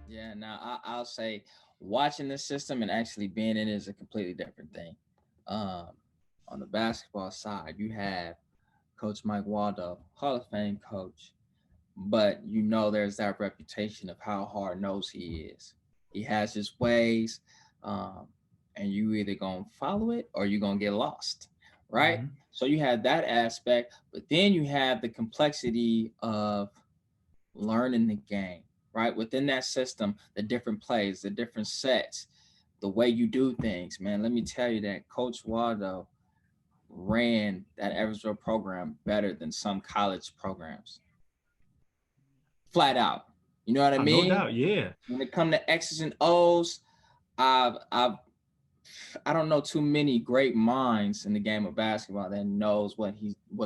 Yeah, now I'll say watching the system and actually being in it is a completely different thing. Um, on the basketball side, you have Coach Mike Waldo, Hall of Fame coach, but there's that reputation of how hard nosed he is. He has his ways, um, and you either gonna follow it or you're gonna get lost, right? Hmm. So you have that aspect, but then you have the complexity of learning the game, right? Within that system, the different plays, the different sets, the way you do things, man. Let me tell you that Coach Waldo ran that Edwardsville program better than some college programs, flat out. You know what I No mean? doubt. Yeah. When it comes to X's and O's, I've I don't know too many great minds in the game of basketball that knows what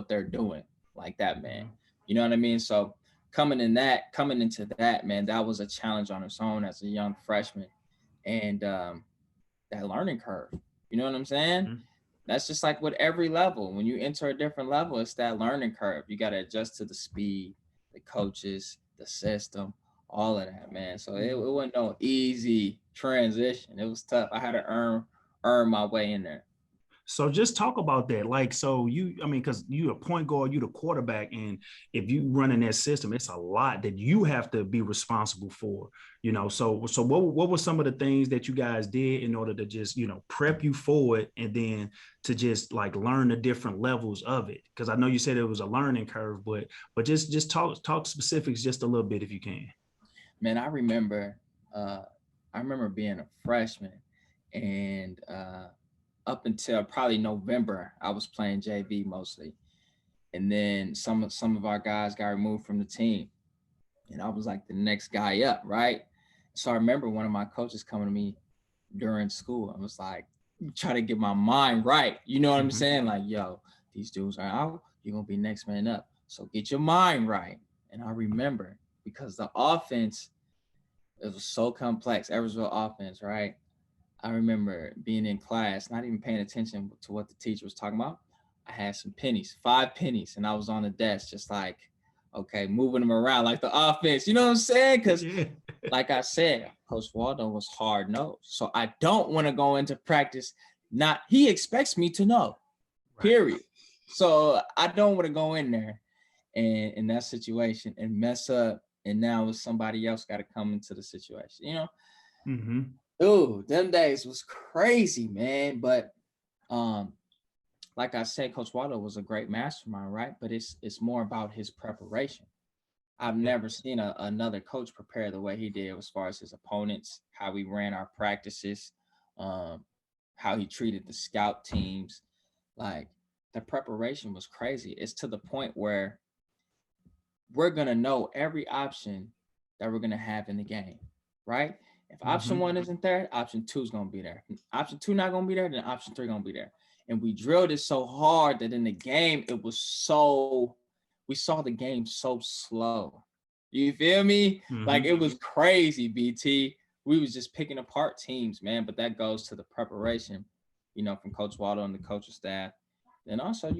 they're doing like that, man. Mhm. You know what I mean? So coming into that, man, that was a challenge on its own as a young freshman, and that learning curve. You know what I'm saying? Mhm. That's just like with every level. When you enter a different level, it's that learning curve. You got to adjust to the speed, the coaches, the system, all of that, man. So it wasn't no easy transition. It was tough. I had to earn my way in there. So just talk about that. Like, so I mean, because you a point guard, you the quarterback, and if you run in that system, it's a lot that you have to be responsible for. So what were some of the things that you guys did in order to just prep you for it, and then to just like learn the different levels of it? Because I know you said it was a learning curve, but just talk specifics just a little bit if you can. Man, uh I remember being a freshman, and up until probably November, I was playing JV mostly. And then some of our guys got removed from the team, and I was like the next guy up, right? So I remember one of my coaches coming to me during school and was like, try to get my mind right. You know what I'm Mm-hmm. saying? Like, yo, these dudes are out. You're gonna be next man up. So get your mind right. And I remember because the offense, it was so complex, Eversville offense, right? I remember being in class, not even paying attention to what the teacher was talking about. I had some pennies, 5 pennies, and I was on the desk just like, okay, moving them around like the offense. You know what I'm saying? Because, Yeah. like I said, Coach Waldo was hard nosed. So I don't want to go into practice. Not he expects me to know, Right. period. So I don't want to go in there and in that situation and mess up. And now somebody else got to come into the situation. Mm-hmm. Dude, them days was crazy, man. But um, like I said, Coach Waldo was a great mastermind, right? But it's more about his preparation. I've Yeah. never seen another coach prepare the way he did as far as his opponents, how we ran our practices, um, how he treated the scout teams. Like the preparation was crazy. It's to the point where we're gonna know every option that we're gonna have in the game, right? If option Mm-hmm. one isn't there, option two is gonna be there. If option two not gonna be there, then option three gonna be there. And we drilled it so hard that in the game it was so we saw the game so slow. You feel me? Like it Mm-hmm. was crazy, BT. We was just picking apart teams, man. But that goes to the preparation, from Coach Waldo and the coaching staff. Then also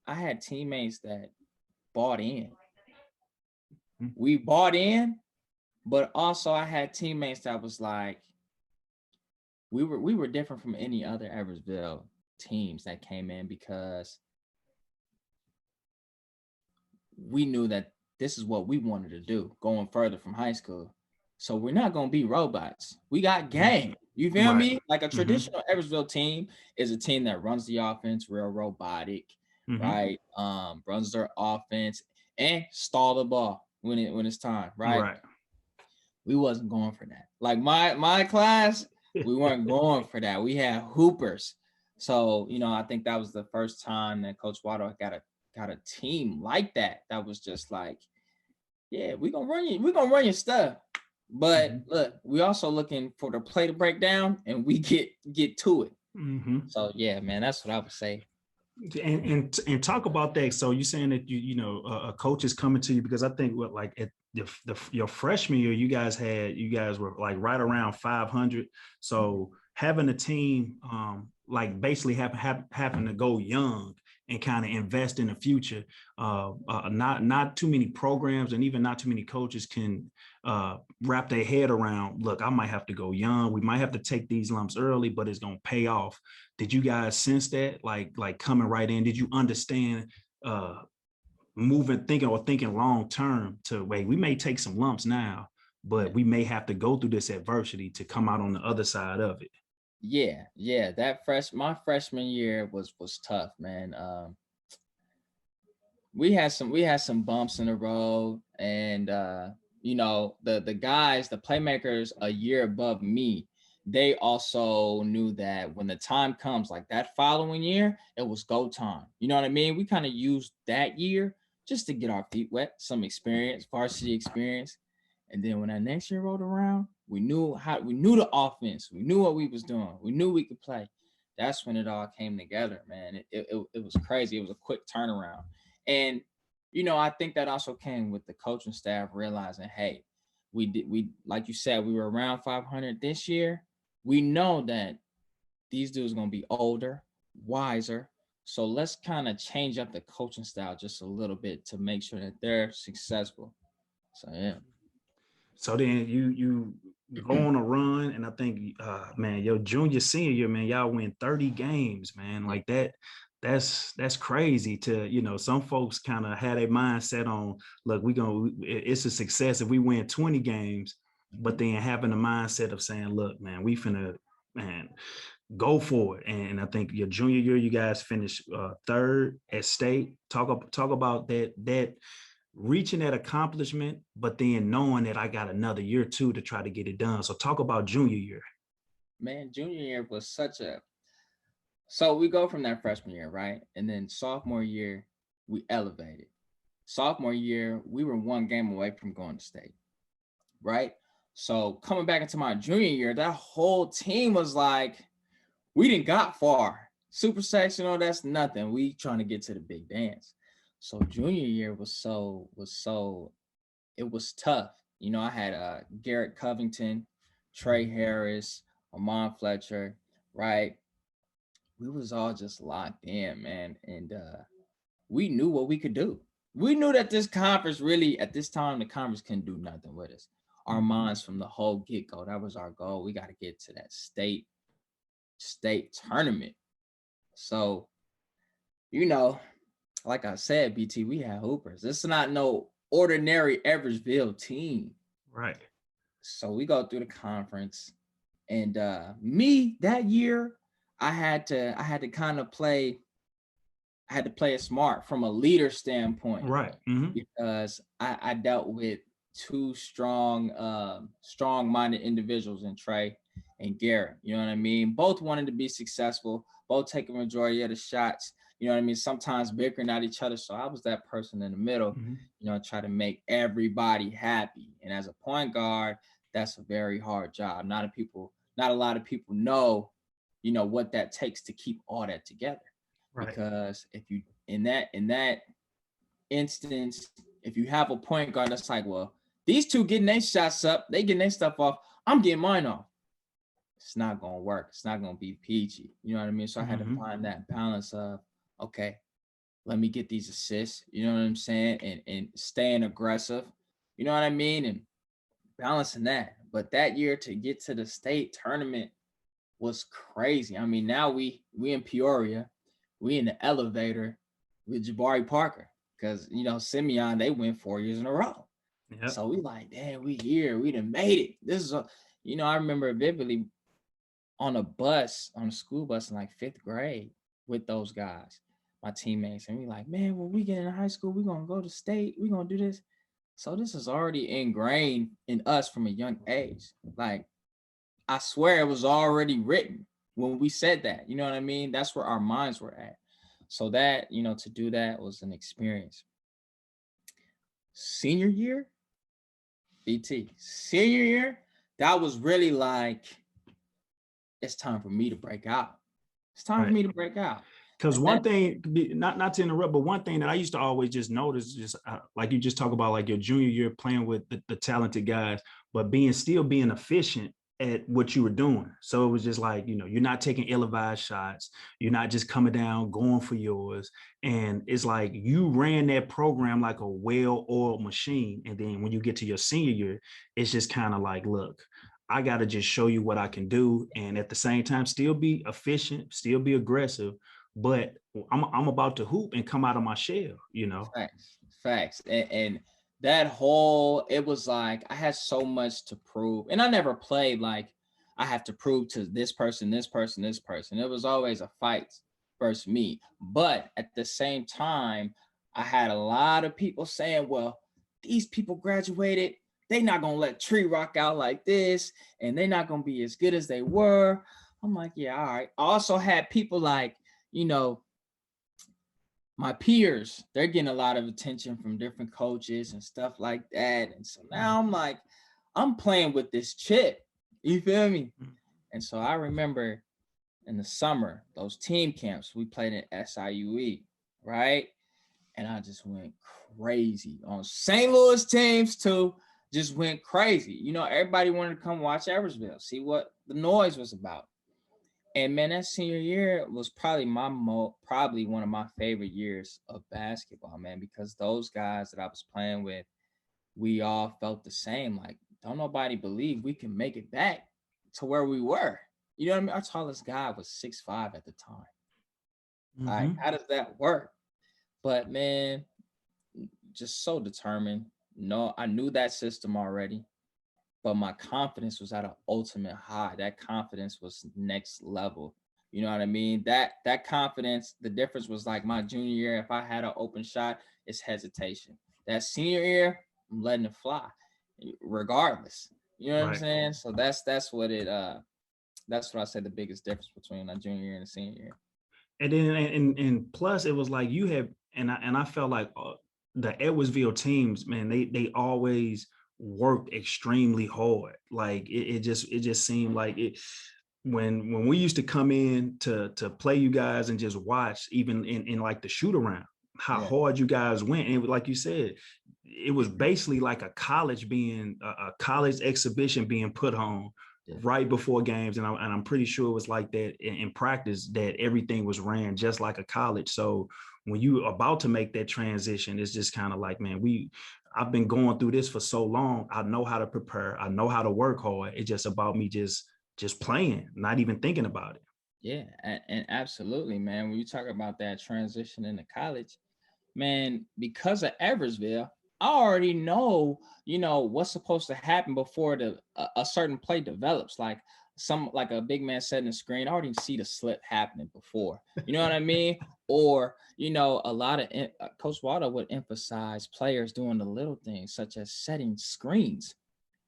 I had teammates that bought in. We bought in, but also I had teammates that was like we were different from any other Edwardsville teams that came in because we knew that this is what we wanted to do going further from high school. So we're not gonna be robots. We got Mm-hmm. game. You feel Right. me? Like a Mm-hmm. traditional Edwardsville team is a team that runs the offense, real robotic, Mm-hmm. right? Runs their offense and stall the ball when it's time, right? Right. We wasn't going for that. Like my class, we weren't going for that. We had hoopers. So, I think that was the first time that Coach Waddle got a team like that. That was just like, yeah, we're gonna run your stuff. But Mm-hmm. look, we also looking for the play to break down and we get to it. Mm-hmm. So yeah, man, that's what I would say. And talk about that. So you're saying that a coach is coming to you because I think what like at your freshman year you guys were like right around 500. So having a team like basically having to go young and kind of invest in the future. Not too many programs and even not too many coaches can wrap their head around, look, I might have to go young. We might have to take these lumps early, but it's going to pay off. Did you guys sense that, like coming right in? Did you understand thinking long term to, wait, we may take some lumps now, but we may have to go through this adversity to come out on the other side of it? Yeah, yeah. My freshman year was tough, man. We had some bumps in the road, and the guys, the playmakers a year above me, they also knew that when the time comes, like that following year, it was go time. You know what I mean? We kind of used that year just to get our feet wet, some experience, varsity experience. And then when that next year rolled around, we knew the offense, we knew what we was doing, we knew we could play. That's when it all came together, man. It was crazy. It was a quick turnaround. And I think that also came with the coaching staff realizing, hey, we like you said, we were around 500 this year. We know that these dudes are gonna be older, wiser. So let's kind of change up the coaching style just a little bit to make sure that they're successful. So yeah. So then you go on a run, and I think, man, your senior year, man, y'all win 30 games, man. Like that, that's crazy. To some folks kind of had a mindset on, look, it's a success if we win 20 games, but then having the mindset of saying, look, man, we finna, man, go for it. And I think your junior year, you guys finished third at state. Talk about that reaching that accomplishment, but then knowing that I got another year too to try to get it done. So talk about junior year. Man, junior year was so we go from that freshman year, right? And then sophomore year, we elevated. Sophomore year, we were one game away from going to state, right? So coming back into my junior year, that whole team was like, we didn't got far. Super sectional, that's nothing. We trying to get to the big dance. So junior year it was tough. I had Garrett Covington, Trey Harris, Amon Fletcher, right? We was all just locked in, man. And we knew what we could do. We knew that this conference really, at this time, the conference couldn't do nothing with us. Our minds from the whole get-go, that was our goal. We got to get to that state tournament. So, like I said, BT, we had hoopers. This is not no ordinary Edwardsville team. Right. So we go through the conference, and me that year, I had to kind of play. I had to play it smart from a leader standpoint, right? Because I dealt with two strong-minded individuals in Trey and Garrett. You know what I mean? Both wanted to be successful. Both taking majority of the shots. You know what I mean? Sometimes bickering at each other. So I was that person in the middle, try to make everybody happy. And as a point guard, that's a very hard job. Not a lot of people know, what that takes to keep all that together. Right. Because if you in that instance, if you have a point guard that's like, well, these two getting their shots up, they getting their stuff off, I'm getting mine off. It's not gonna work. It's not gonna be peachy. You know what I mean? So I had to find that balance of, okay, let me get these assists, you know what I'm saying? And staying aggressive, you know what I mean? And balancing that. But that year to get to the state tournament was crazy. I mean, now we in Peoria, we in the elevator with Jabari Parker. Because, Simeon, they win 4 years in a row. Yep. So we like, damn, we here. We done made it. This is, I remember vividly on a school bus in like 5th grade with those guys, my teammates. And we like, man, when we get into high school, we're going to go to state. We're going to do this. So this is already ingrained in us from a young age. Like, I swear it was already written when we said that. You know what I mean? That's where our minds were at. So that, to do that was an experience. Senior year, senior year, that was really like, it's time for me to break out. It's time for me to break out. Because one thing, not to interrupt, but one thing that I used to always just notice, just like you just talk about, like your junior year playing with the talented guys, but still being efficient at what you were doing. So it was just like, you're not taking ill-advised shots. You're not just coming down, going for yours. And it's like you ran that program like a well-oiled machine. And then when you get to your senior year, it's just kind of like, look, I got to just show you what I can do. And at the same time, still be efficient, still be aggressive. But I'm about to hoop and come out of my shell. Facts. And that whole, it was like I had so much to prove, and I never played like I have to prove to this person, this person, this person. It was always a fight versus me. But at the same time, I had a lot of people saying, well, these people graduated, they not gonna let Tree rock out like this, and they're not gonna be as good as they were. I'm like, yeah, all right. I also had people like, my peers, they're getting a lot of attention from different coaches and stuff like that. And so now I'm like, I'm playing with this chip. You feel me? And so I remember in the summer, those team camps, we played in SIUE, right? And I just went crazy on St. Louis teams too, just went crazy. Everybody wanted to come watch Edwardsville, see what the noise was about. And man, that senior year was probably probably one of my favorite years of basketball, man, because those guys that I was playing with, we all felt the same. Like, don't nobody believe we can make it back to where we were. You know what I mean? Our tallest guy was 6'5" at the time. Like, how does that work? But man, just so determined. No, I knew that system already, but my confidence was at an ultimate high. That confidence was next level. You know what I mean? That confidence, the difference was like my junior year, if I had an open shot, it's hesitation. That senior year, I'm letting it fly, regardless. You know what I'm saying? So that's what I said the biggest difference between a junior year and a senior year. And then and plus it was like you have, and I felt like the Edwardsville teams, man, they always worked extremely hard. Like it just seemed like it when we used to come in to play you guys and just watch, even in like the shoot around, how hard you guys went. And like you said, it was basically like a college exhibition being put on right before games. And I'm pretty sure it was like that in practice, that everything was ran just like a college. So when you about to make that transition, it's just kind of like, man, I've been going through this for so long. I know how to prepare. I know how to work hard. It's just about me just playing, not even thinking about it. Yeah, and absolutely, man. When you talk about that transition into college, man, because of Edwardsville, I already know, what's supposed to happen before a certain play develops. Like a big man setting the screen, I already see the slip happening before. You know what I mean? Or, a lot of Coach Waldo would emphasize players doing the little things, such as setting screens.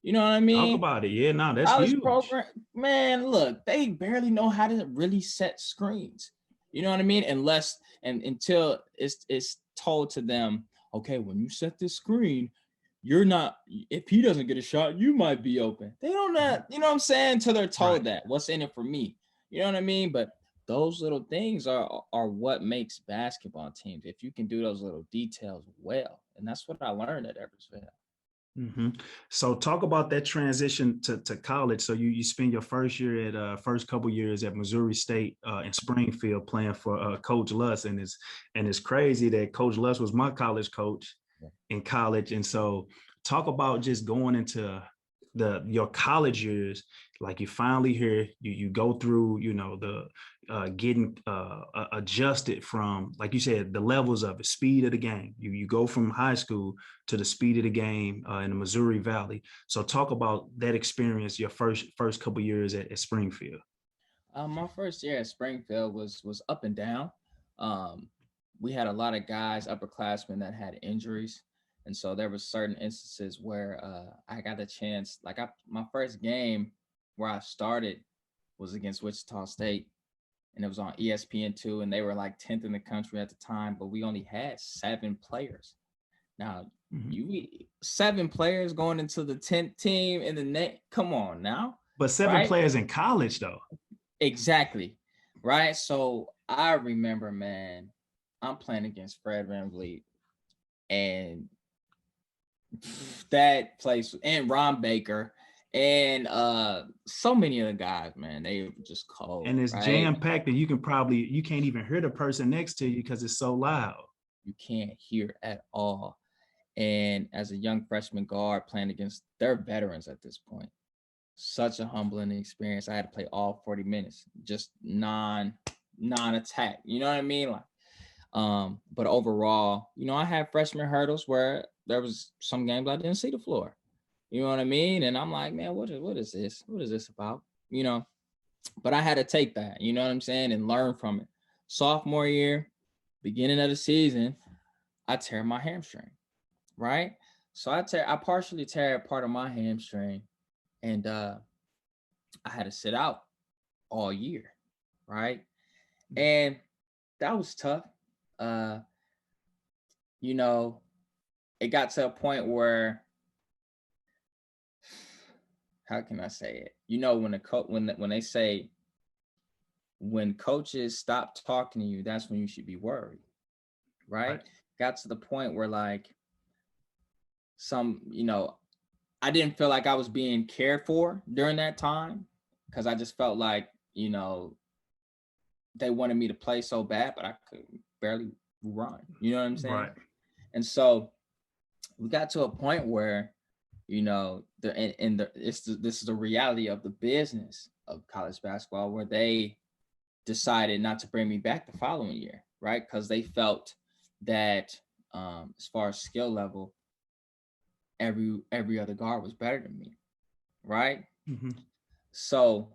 You know what I mean? Talk about it. Yeah, no, that's College huge. program, man, look, they barely know how to really set screens. You know what I mean? Until it's told to them, okay, when you set this screen, you're not, if he doesn't get a shot, you might be open. They don't know, you know what I'm saying? Until they're told that, what's in it for me. You know what I mean? But those little things are what makes basketball teams. If you can do those little details well. And that's what I learned at Edwardsville. So talk about that transition to college. So you spend your first couple years at Missouri State in Springfield playing for Coach Luss, and it's crazy that Coach Luss was my college coach in college. And so talk about just going into your college years. Like you finally here, you go through, the getting adjusted from, like you said, the levels of it, speed of the game. You go from high school to the speed of the game in the Missouri Valley. So talk about that experience, your first couple years at Springfield. My first year at Springfield was up and down. We had a lot of guys, upperclassmen, that had injuries. And so there were certain instances where I got a chance, my first game where I started was against Wichita State, and it was on ESPN2, and they were like 10th in the country at the time, but we only had 7 players. Now, 7 players going into the 10th team in the net, come on now. But 7 players in college, though. Exactly, right? So I remember, man, I'm playing against Fred VanVleet, and that place, and Ron Baker, And so many of the guys, man, they were just cold, And it's right? jam packed, and you can't even hear the person next to you because it's so loud. You can't hear at all. And as a young freshman guard playing against their veterans at this point, such a humbling experience. I had to play all 40 minutes, just non-attack. You know what I mean? Like, but overall, I had freshman hurdles where there was some games I didn't see the floor. You know what I mean? And I'm like, man, what is this? What is this about? But I had to take that, you know what I'm saying, and learn from it. Sophomore year, beginning of the season, I tear my hamstring, right? So I partially tear part of my hamstring, and I had to sit out all year, right? And that was tough. Uh, you know, it got to a point where, how can I say it? When they say, when coaches stop talking to you, that's when you should be worried, right? Got to the point where, like, I didn't feel like I was being cared for during that time, because I just felt like, they wanted me to play so bad, but I could barely run. You know what I'm saying? Right. And so we got to a point where, this is the reality of the business of college basketball, where they decided not to bring me back the following year, right? Because they felt that, as far as skill level, every other guard was better than me, right? Mm-hmm. So,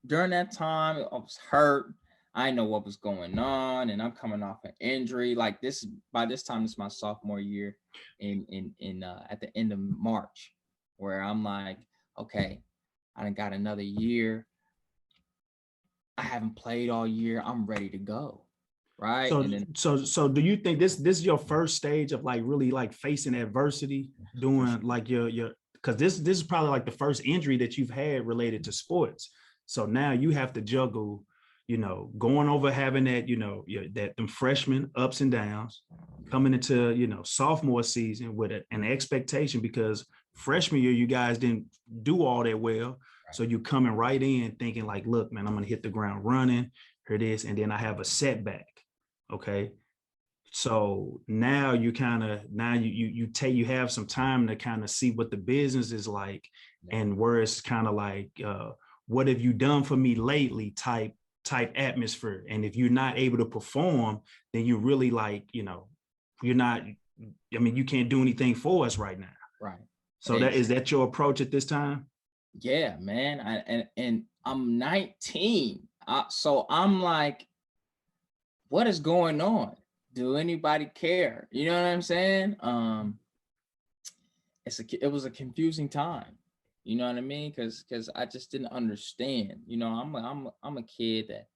during that time, I was hurt. I didn't know what was going on, and I'm coming off an injury. Like, by this time, it's my sophomore year, at the end of March, where I'm like, okay, I done got another year. I haven't played all year. I'm ready to go, right? So, And then, so do you think this is your first stage of like really like facing adversity, doing like your because this is probably like the first injury that you've had related to sports. So now you have to juggle, going over having that, that them freshman ups and downs, coming into sophomore season with an expectation, because freshman year you guys didn't do all that well. So you coming right in thinking like, look, man, I'm gonna hit the ground running. Here it is, and then I have a setback. Okay. So now you you have some time to kind of see what the business is like, and where it's kind of like, what have you done for me lately type atmosphere. And if you're not able to perform, then you really like, you're not, I mean, you can't do anything for us right now. right. So is that your approach at this time? Yeah, man. And I'm 19. So I'm like, what is going on? Do anybody care? You know what I'm saying? It was a confusing time. You know what I mean? Because I just didn't understand. I'm a kid that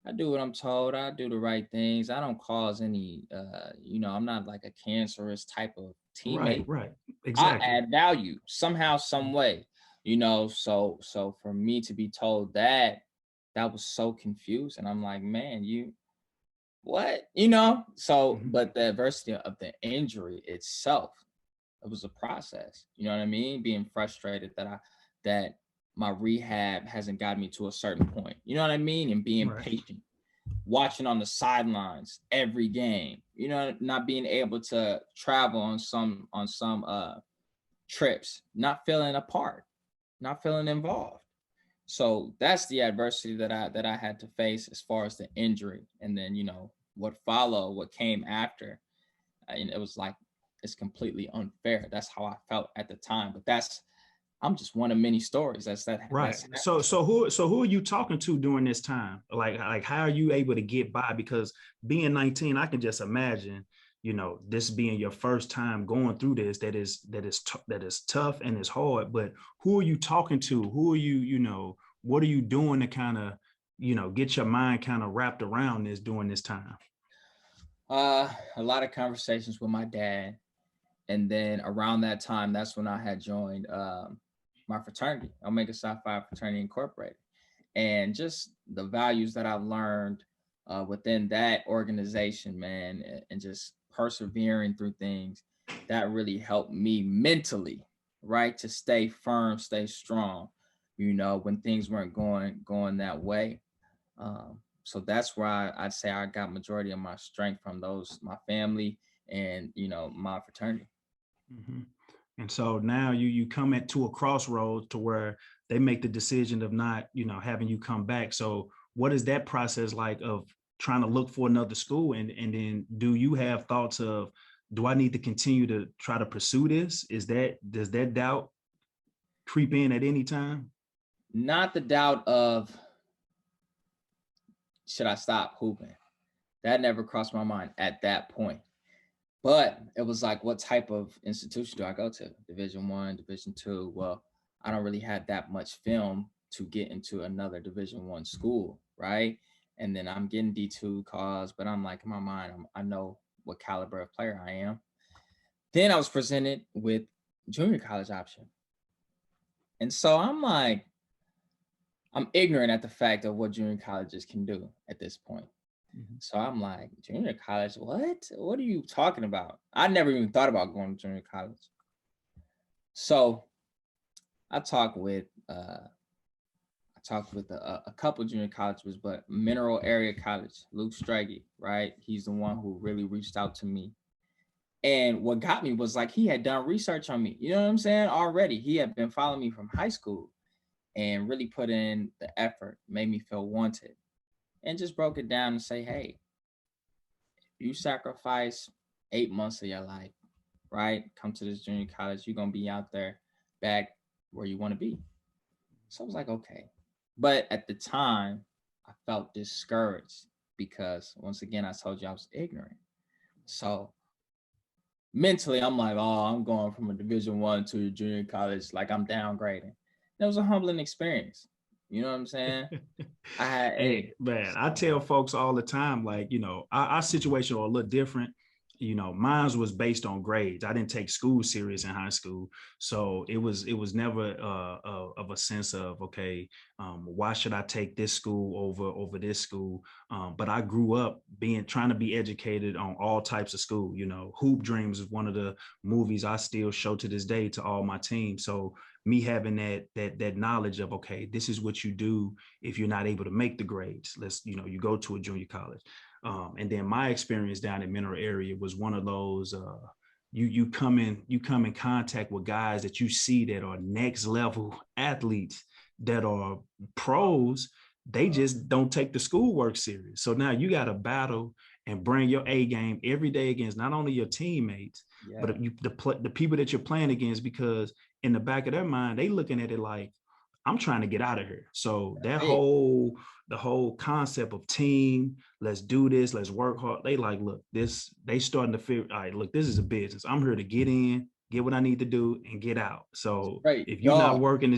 I do what I'm told. I do the right things. I don't cause any. I'm not like a cancerous type of teammate. Right. I Exactly. add value somehow, some way. So for me to be told that was so confusing. I'm like, man, what? So, but the adversity of the injury itself, it was a process. You know what I mean? Being frustrated that my rehab hasn't gotten me to a certain point. You know what I mean? And being patient, watching on the sidelines every game. Not being able to travel on some trips, not feeling a part, not feeling involved. So that's the adversity that I had to face as far as the injury. And then, what followed, what came after, and it was like, it's completely unfair. That's how I felt at the time. But I'm just one of many stories. That's right. So who are you talking to during this time? Like how are you able to get by? Because being 19, I can just imagine, this being your first time going through this, that is tough and it's hard. But who are you talking to? Who are you, what are you doing to kind of, get your mind kind of wrapped around this during this time? A lot of conversations with my dad. And then around that time, that's when I had joined my fraternity, Omega Psi Phi Fraternity Incorporated. And just the values that I've learned within that organization, man, and just persevering through things, that really helped me mentally, right? To stay firm, stay strong, when things weren't going that way. So that's where I'd say I got majority of my strength from my family and, my fraternity. Mm-hmm. And so now you come to a crossroads to where they make the decision of not, having you come back. So what is that process like of trying to look for another school? And then do you have thoughts of, do I need to continue to try to pursue this? Does that doubt creep in at any time? Not the doubt of, should I stop hooping? That never crossed my mind at that point. But it was like, what type of institution do I go to? Division I, Division II. Well, I don't really have that much film to get into another Division I school, right? And then I'm getting D2 calls, but I'm like, in my mind, I know what caliber of player I am. Then I was presented with junior college option. And so I'm like, I'm ignorant at the fact of what junior colleges can do at this point. Mm-hmm. So I'm like, junior college, what? What are you talking about? I never even thought about going to junior college. So I talked with a couple junior colleges, but Mineral Area College, Luke Strage, right? He's the one who really reached out to me. And what got me was like, he had done research on me. You know what I'm saying? Already, he had been following me from high school and really put in the effort, made me feel wanted, and just broke it down and say, hey, you sacrifice 8 months of your life, right? Come to this junior college, you're going to be out there back where you want to be. So I was like, okay. But at the time, I felt discouraged because, once again, I told you I was ignorant. So mentally, I'm like, oh, I'm going from a Division I to a junior college, like I'm downgrading. It was a humbling experience. You know what I'm saying? Hey, man, I tell folks all the time, like, our situation are a little different. Mine was based on grades. I didn't take school serious in high school. So it was never of a sense of, okay, why should I take this school over this school? But I grew up trying to be educated on all types of school. Hoop Dreams is one of the movies I still show to this day to all my team. So me having that knowledge of, okay, this is what you do if you're not able to make the grades. You go to a junior college. And then my experience down in Mineral Area was one of those, you come in contact with guys that you see that are next level athletes that are pros. They just don't take the schoolwork serious. So now you got to battle and bring your A game every day against not only your teammates, but the people that you're playing against, because in the back of their mind, they looking at it like, I'm trying to get out of here. So the whole concept of team, let's do this, let's work hard. They like, look, they starting to feel, all right, look, this is a business. I'm here to get in, get what I need to do, and get out. So if you're not working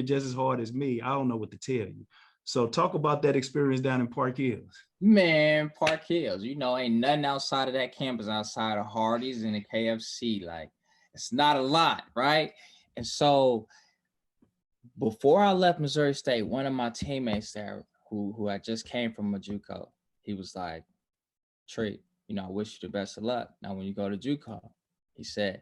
just as hard as me, I don't know what to tell you. So talk about that experience down in Park Hills. Man, Park Hills, ain't nothing outside of that campus outside of Hardee's and the KFC. Like, it's not a lot, right? And so before I left Missouri State, one of my teammates there who I just came from a JUCO, he was like, Tree, I wish you the best of luck. Now, when you go to JUCO, he said,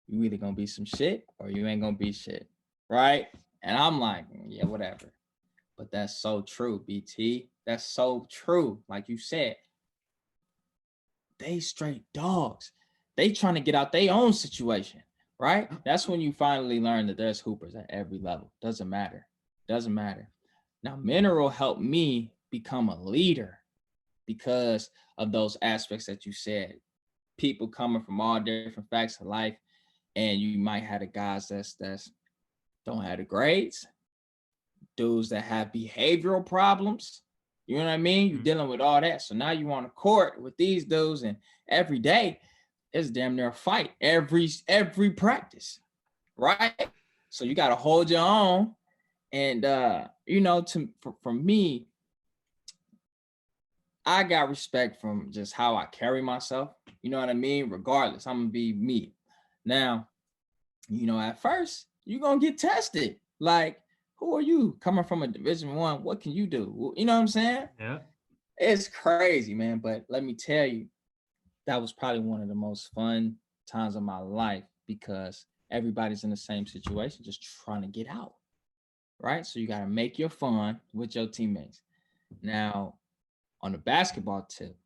you either going to be some shit or you ain't going to be shit, right? And I'm like, yeah, whatever. But that's so true, BT. That's so true. Like you said, they straight dogs. They trying to get out their own situation. Right? That's when you finally learn that there's hoopers at every level. Doesn't matter. Now, Mineral helped me become a leader because of those aspects that you said. People coming from all different facts of life, and you might have the guys that's don't have the grades, dudes that have behavioral problems. You know what I mean? You're dealing with all that. So now you on the court with these dudes, and every day, it's damn near a fight every practice, right? So you got to hold your own. And, for me, I got respect from just how I carry myself. You know what I mean? Regardless, I'm going to be me. Now, at first, you're going to get tested. Like, who are you coming from a Division I? What can you do? You know what I'm saying? Yeah. It's crazy, man. But let me tell you, that was probably one of the most fun times of my life because everybody's in the same situation, just trying to get out, right? So you got to make your fun with your teammates. Now, on the basketball tip,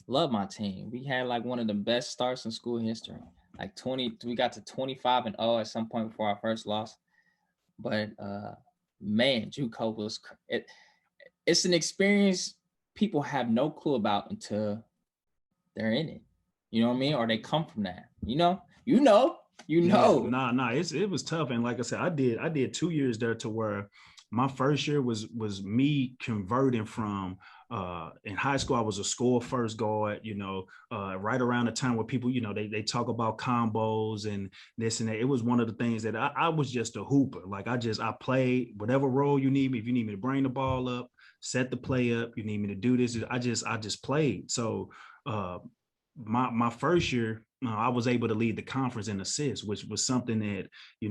love my team. We had like one of the best starts in school history. Like 20, we got to 25-0 at some point before our first loss. But man, JUCO was it's an experience people have no clue about until they're in it. You know what I mean? Or they come from that. Yeah, nah, it was tough. And like I said, I did 2 years there to where my first year was me converting from in high school. I was a score first guard, right around the time where people, they talk about combos and this and that. It was one of the things that I was just a hooper. Like I played whatever role you need me. If you need me to bring the ball up, set the play up, you need me to do this, I just played. So my first year, I was able to lead the conference in assists, which was something that,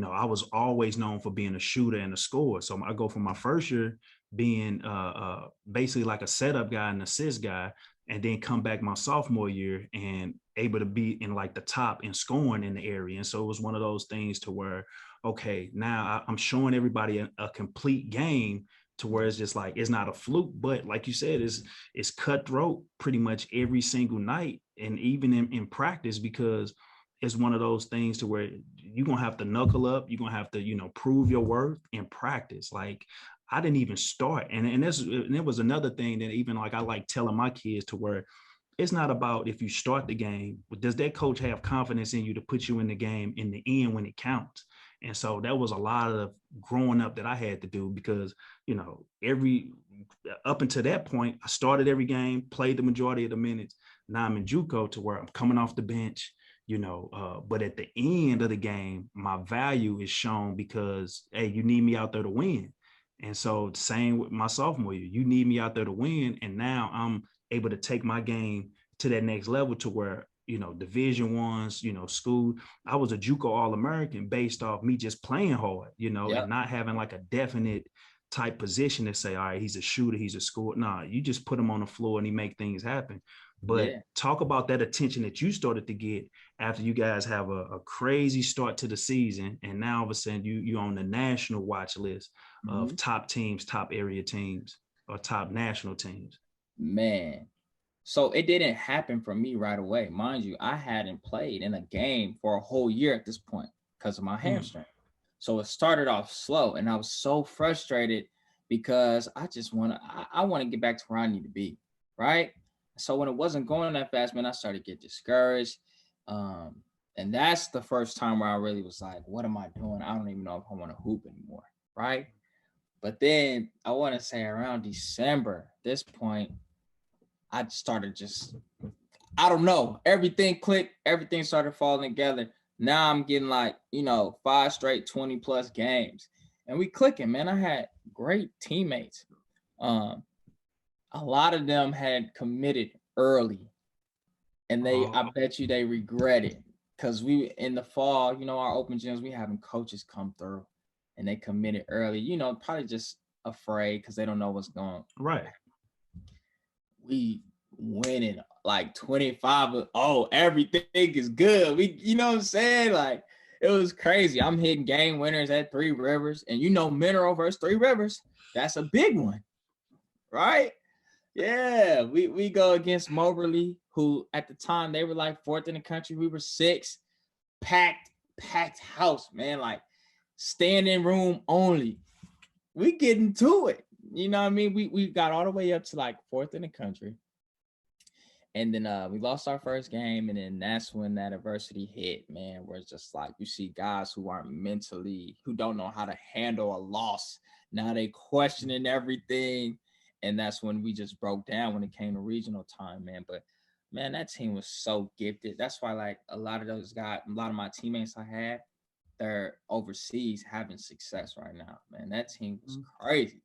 I was always known for being a shooter and a scorer. So I go from my first year being basically like a setup guy and assist guy, and then come back my sophomore year and able to be in like the top in scoring in the area. And so it was one of those things to where, okay, now I'm showing everybody a complete game, to where it's just like, it's not a fluke, but like you said, it's cutthroat pretty much every single night. And even in practice, because it's one of those things to where you're going to have to knuckle up. You're going to have to, prove your worth in practice. Like I didn't even start. And it was another thing that even like, I like telling my kids to where it's not about if you start the game, but does that coach have confidence in you to put you in the game in the end when it counts? And so that was a lot of growing up that I had to do, because, up until that point, I started every game, played the majority of the minutes. Now I'm in JUCO to where I'm coming off the bench, but at the end of the game, my value is shown because, hey, you need me out there to win. And so same with my sophomore year, you need me out there to win. And now I'm able to take my game to that next level to where, Division Ones, school. I was a JUCO All-American based off me just playing hard, and not having like a definite type position to say, all right, he's a shooter, he's a scorer. Nah, you just put him on the floor and he make things happen. But talk about that attention that you started to get after you guys have a crazy start to the season. And now all of a sudden you're on the national watch list of top teams, top area teams, or top national teams. Man. So it didn't happen for me right away. Mind you, I hadn't played in a game for a whole year at this point because of my hamstring. So it started off slow, and I was so frustrated because I just I want to get back to where I need to be, right? So when it wasn't going that fast, man, I started to get discouraged. And that's the first time where I really was like, what am I doing? I don't even know if I want to hoop anymore, right? But then I want to say around December, this point, I started I don't know, everything clicked, everything started falling together. Now I'm getting like, 5 straight 20 plus games, and we clicking, man. I had great teammates. A lot of them had committed early, and I bet you they regret it, because we in the fall, our open gyms, we having coaches come through, and they committed early, probably just afraid because they don't know what's going on. Right. We winning like 25. Oh, everything is good. We, you know what I'm saying? Like, it was crazy. I'm hitting game winners at Three Rivers, and Mineral versus Three Rivers, that's a big one, right? Yeah, we go against Moberly, who at the time they were like 4th in the country. We were 6th. Packed house, man. Like standing room only. We getting to it. You know what I mean? We got all the way up to like 4th in the country. And then we lost our first game, and then that's when that adversity hit, man, where it's just like you see guys who who don't know how to handle a loss. Now they questioning everything, and that's when we just broke down when it came to regional time, man. But man, that team was so gifted. That's why like a lot of those guys, a lot of my teammates I had, they're overseas having success right now, man. That team was crazy.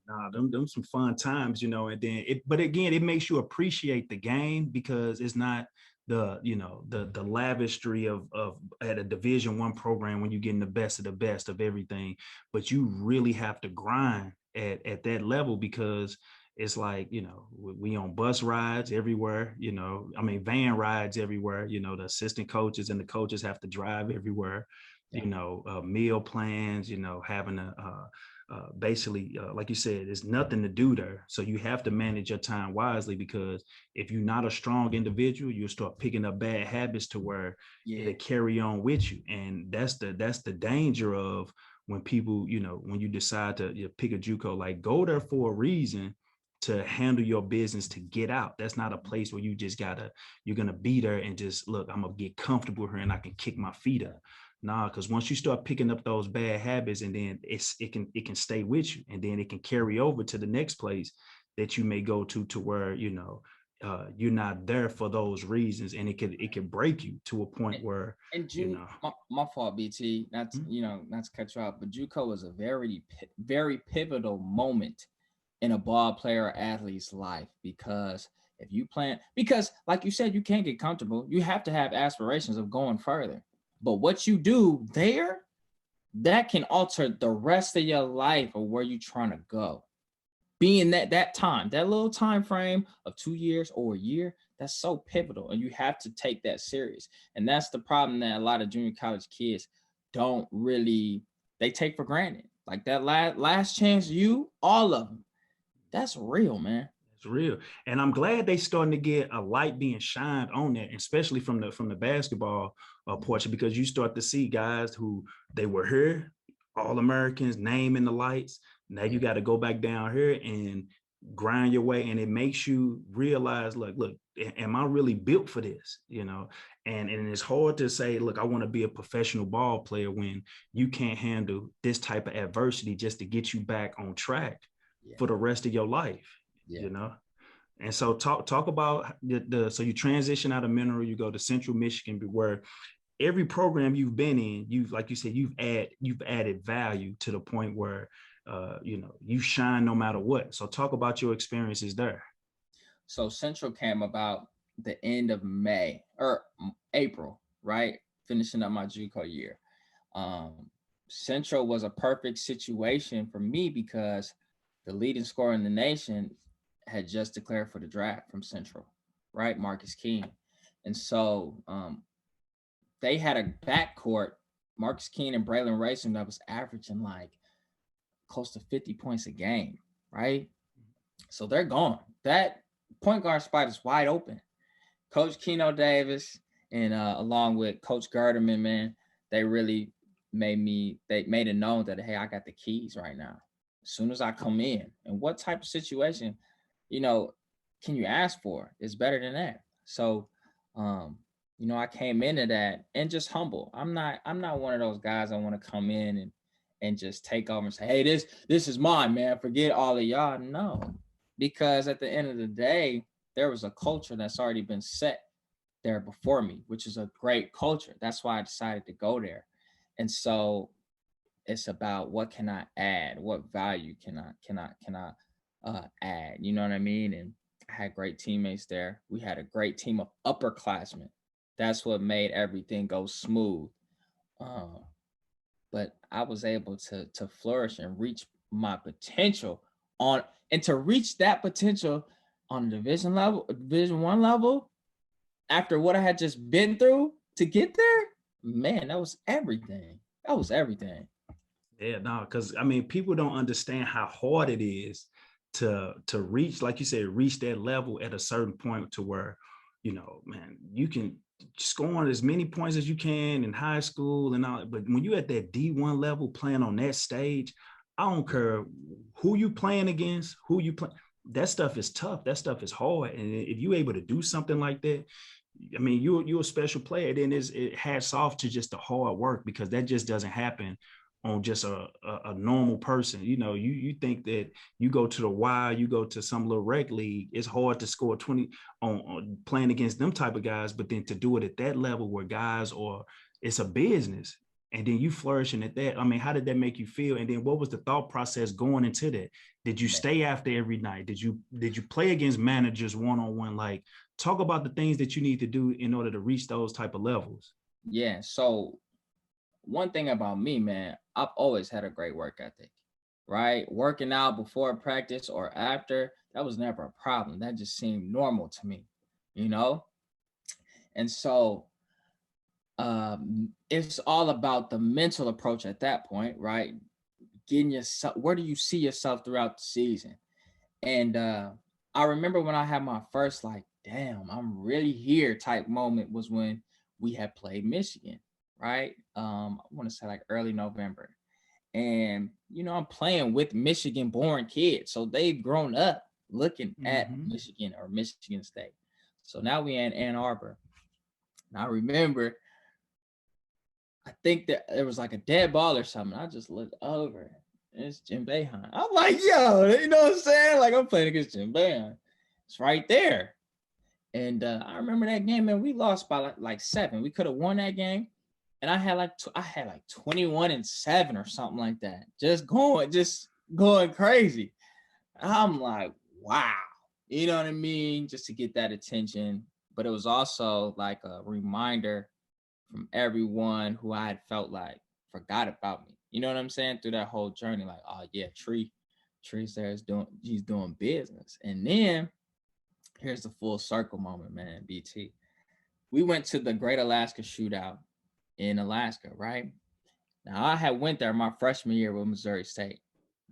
Nah, them some fun times, and then but again, it makes you appreciate the game, because it's not the lavishry of at a Division I program when you're getting the best of everything, but you really have to grind at that level, because it's like, we on bus rides everywhere, van rides everywhere, the assistant coaches and the coaches have to drive everywhere, meal plans, having basically, like you said, there's nothing to do there. So you have to manage your time wisely, because if you're not a strong individual, you'll start picking up bad habits to where it'll carry on with you. And that's the danger of when people, when you decide to pick a JUCO, like, go there for a reason to handle your business, to get out. That's not a place where you're gonna be there and just, look, I'm gonna get comfortable here and I can kick my feet up. Nah, because once you start picking up those bad habits, and then it can stay with you, and then it can carry over to the next place that you may go to where you're not there for those reasons, and it could break you to a point where my fault, BT, not to cut you off, but JUCO was a very very pivotal moment in a ball player or athlete's life, because if you plan, because like you said, you can't get comfortable. You have to have aspirations of going further. But what you do there, that can alter the rest of your life of where you're trying to go. Being that time, that little time frame of 2 years or a year, that's so pivotal, and you have to take that serious. And that's the problem that a lot of junior college kids don't really, they take for granted. Like that last chance, all of them, that's real, man. It's real. And I'm glad they starting to get a light being shined on that, especially from the basketball portion, because you start to see guys who they were here, All-Americans, name in the lights. Now you got to go back down here and grind your way, and it makes you realize, like, look, am I really built for this? And it's hard to say, look, I want to be a professional ball player when you can't handle this type of adversity just to get you back on track for the rest of your life. And so talk about so you transition out of Mineral, you go to Central Michigan, where every program you've been in, like you said, you've added value to the point where you shine no matter what. So talk about your experiences there. So Central came about the end of May or April, right? Finishing up my JUCO year. Central was a perfect situation for me because the leading scorer in the nation had just declared for the draft from Central, right? Marcus King. And so they had a backcourt, Marcus King and Braylon Racing, that was averaging like close to 50 points a game, right? So they're gone. That point guard spot is wide open. Coach Keno Davis and along with Coach Garderman, man, they really made it known that, hey, I got the keys right now. As soon as I come in, and what type of situation, can you ask for? It's better than that. So, I came into that and just humble. I'm not one of those guys I want to come in and just take over and say, hey, this is mine, man. Forget all of y'all. No, because at the end of the day, there was a culture that's already been set there before me, which is a great culture. That's why I decided to go there. And so it's about, what can I add? What value can I add? You know what I mean? And I had great teammates there. We had a great team of upperclassmen. That's what made everything go smooth. But I was able to flourish and reach my potential and to reach that potential on a Division I level, after what I had just been through to get there, man, that was everything. That was everything. Yeah, no, because people don't understand how hard it is to reach, like you said, reach that level at a certain point to where, man, you can score on as many points as you can in high school and all, but when you're at that D1 level playing on that stage, I don't care who you playing against, that stuff is tough. That stuff is hard. And if you're able to do something like that, you're a special player. Then it hats off to just the hard work, because that just doesn't happen on just a normal person. You think that you go to the Y, you go to some little rec league, it's hard to score 20 on playing against them type of guys, but then to do it at that level where guys it's a business, and then you flourishing at that. How did that make you feel? And then what was the thought process going into that? Did you stay after every night? Did you play against managers one-on-one? Like, talk about the things that you need to do in order to reach those type of levels. Yeah. So one thing about me, man, I've always had a great work ethic. right? Working out before practice or after, that was never a problem. That just seemed normal to me, you know? And so it's all about the mental approach at that point, right? Getting yourself, where do you see yourself throughout the season? And I remember when I had my first, like, damn, I'm really here type moment was when we had played Michigan, right? I want to say like early November. And, I'm playing with Michigan born kids. So they've grown up looking at Mm-hmm. Michigan or Michigan State. So now we in Ann Arbor. And I remember, I think that there was like a dead ball or something. I just looked over. And it's Jim Boeheim. I'm like, yo, you know what I'm saying? Like, I'm playing against Jim Boeheim. It's right there. And I remember that game, man. We lost by like 7. We could have won that game. And I had like 21-7 or something like that. Just going crazy. I'm like, wow. You know what I mean? Just to get that attention. But it was also like a reminder from everyone who I had felt like forgot about me. You know what I'm saying? Through that whole journey, like, oh yeah, Tree's there he's doing business. And then here's the full circle moment, man, BT. We went to the Great Alaska Shootout in Alaska, right? Now I had went there my freshman year with Missouri State.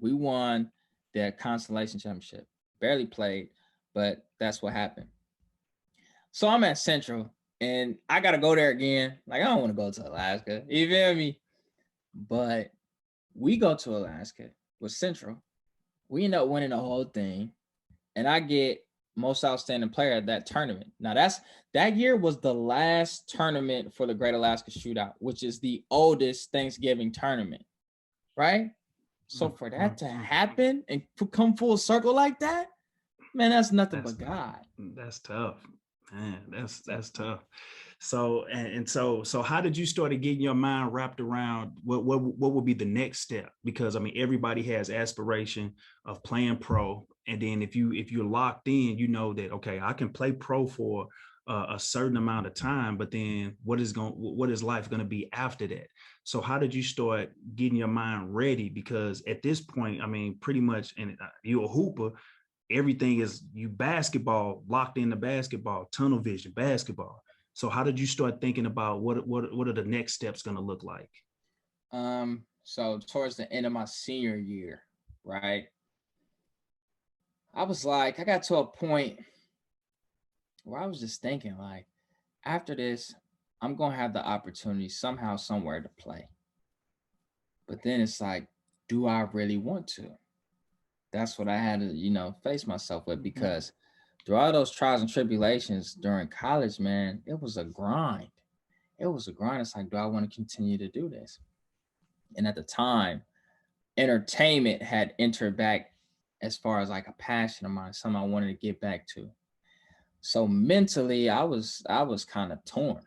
We won the Constellation Championship. Barely played, but that's what happened. So I'm at Central and I gotta go there again. Like, I don't want to go to Alaska. You feel me? But we go to Alaska with Central. We end up winning the whole thing. And I get most outstanding player at that tournament. Now that year was the last tournament for the Great Alaska Shootout, which is the oldest Thanksgiving tournament, right? So for that to happen and come full circle like that, man, that's nothing but God. That's tough, man. That's tough. So so how did you start getting your mind wrapped around what would be the next step? Because I mean, everybody has aspiration of playing pro, and then if you're locked in, you know that okay, I can play pro for a certain amount of time, but then what is life going to be after that? So how did you start getting your mind ready? Because at this point, I mean, pretty much, and you're a hooper. Everything is you basketball, locked into basketball, tunnel vision, basketball. So how did you start thinking about what are the next steps going to look like? So towards the end of my senior year, right? I was like, I got to a point where I was just thinking, like, after this, I'm gonna have the opportunity somehow, somewhere to play. But then it's like, do I really want to? That's what I had to, face myself with, because through all those trials and tribulations during college, man, it was a grind. It was a grind. It's like, do I want to continue to do this? And at the time, entertainment had entered back as far as like a passion of mine, something I wanted to get back to. So mentally, I was kind of torn,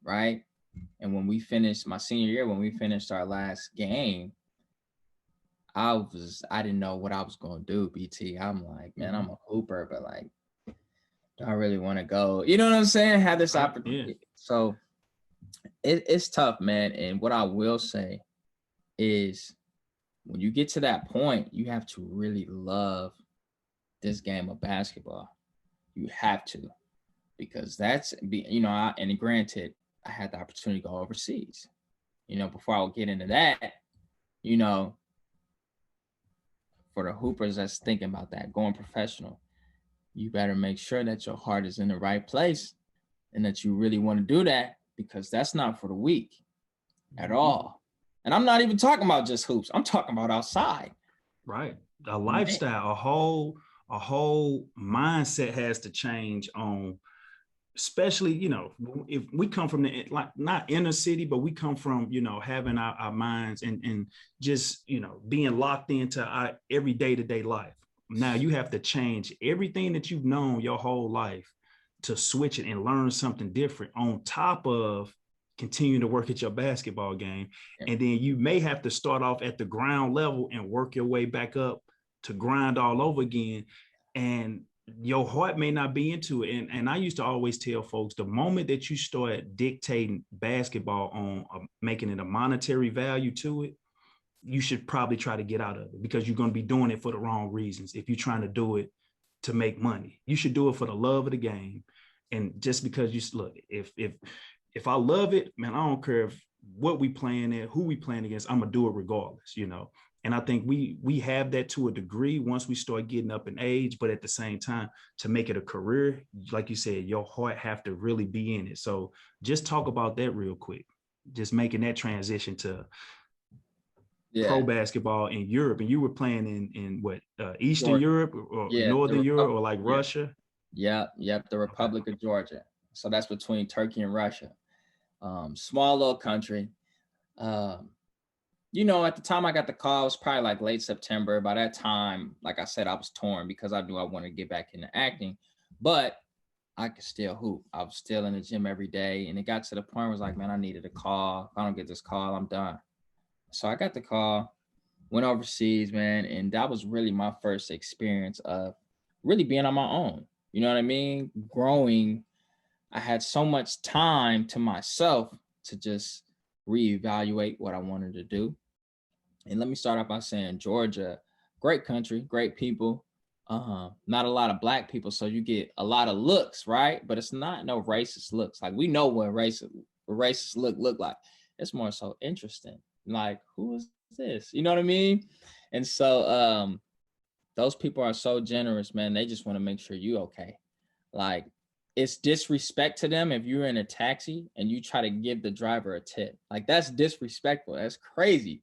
right? And when we finished my senior year, when we finished our last game, I didn't know what I was gonna do, BT. I'm like, man, I'm a hooper, but like, do I really want to go? You know what I'm saying? Have this opportunity. Yeah. So it's tough, man. And what I will say is, when you get to that point, you have to really love this game of basketball. You have to, because and granted, I had the opportunity to go overseas. Before I would get into that, for the hoopers that's thinking about that, going professional, you better make sure that your heart is in the right place and that you really want to do that, because that's not for the weak at all. And I'm not even talking about just hoops. I'm talking about outside. Right. A lifestyle, a whole mindset has to change on, especially, if we come from the, like, not inner city, but we come from, having our minds and just, being locked into our every day-to-day life. Now you have to change everything that you've known your whole life to switch it and learn something different on top of continue to work at your basketball game. And then you may have to start off at the ground level and work your way back up to grind all over again. And your heart may not be into it. And I used to always tell folks, the moment that you start dictating basketball on making it a monetary value to it, you should probably try to get out of it, because you're going to be doing it for the wrong reasons. If you're trying to do it to make money, you should do it for the love of the game. And just because you look, if I love it, man, I don't care if what we playing at, who we playing against, I'm gonna do it regardless, you know. And I think we have that to a degree once we start getting up in age, but at the same time, to make it a career, like you said, your heart have to really be in it. So just talk about that real quick, just making that transition to pro basketball in Europe. And you were playing in what, Eastern Europe or Northern Europe, or like Russia? Yep, the Republic of Georgia. So that's between Turkey and Russia. Small little country. You know, at the time I got the call, it was probably like late September. By that time, like I said, I was torn because I knew I wanted to get back into acting, but I could still hoop. I was still in the gym every day. And it got to the point where I was like, man, I needed a call. If I don't get this call, I'm done. So I got the call, went overseas, man. And that was really my first experience of really being on my own. You know what I mean? Growing. I had so much time to myself to just reevaluate what I wanted to do. And let me start off by saying Georgia, great country, great people, not a lot of Black people. So you get a lot of looks, right? But it's not no racist looks. Like we know what racist look like. It's more so interesting. Like, who is this? You know what I mean? And so those people are so generous, man. They just want to make sure you okay. Like, it's disrespect to them if you're in a taxi and you try to give the driver a tip. Like, that's disrespectful. That's crazy.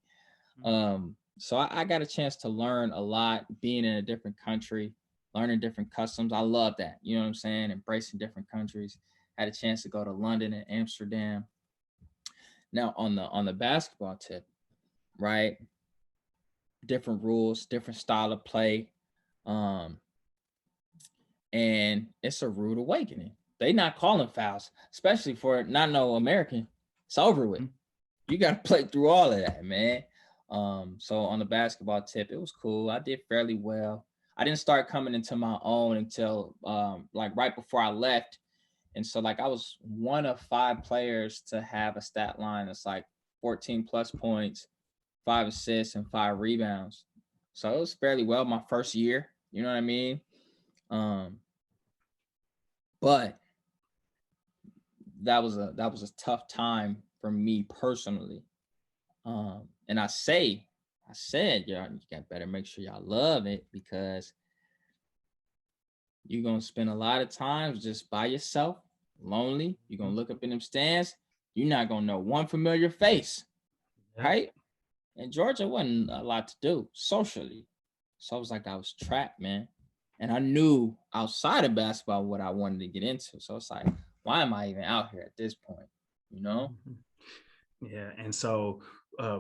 So I got a chance to learn a lot being in a different country, learning different customs. I love that. You know what I'm saying? Embracing different countries. Had a chance to go to London and Amsterdam. Now on the basketball tip, right? Different rules, different style of play. And it's a rude awakening. They not calling fouls, especially for not no American. It's over with. You got to play through all of that, man. So on the basketball tip, it was cool. I did fairly well. I didn't start coming into my own until like right before I left. And so like I was one of 5 players to have a stat line that's like 14 plus points, 5 assists, and 5 rebounds. So it was fairly well my first year. You know what I mean? But that was a tough time for me personally. And I said, y'all, you got better make sure y'all love it, because you're gonna spend a lot of times just by yourself, lonely. You're gonna look up in them stands. You're not gonna know one familiar face, right? In Georgia, wasn't a lot to do socially, so I was like, I was trapped, man. And I knew outside of basketball what I wanted to get into. So it's like, why am I even out here at this point? You know? Yeah. And so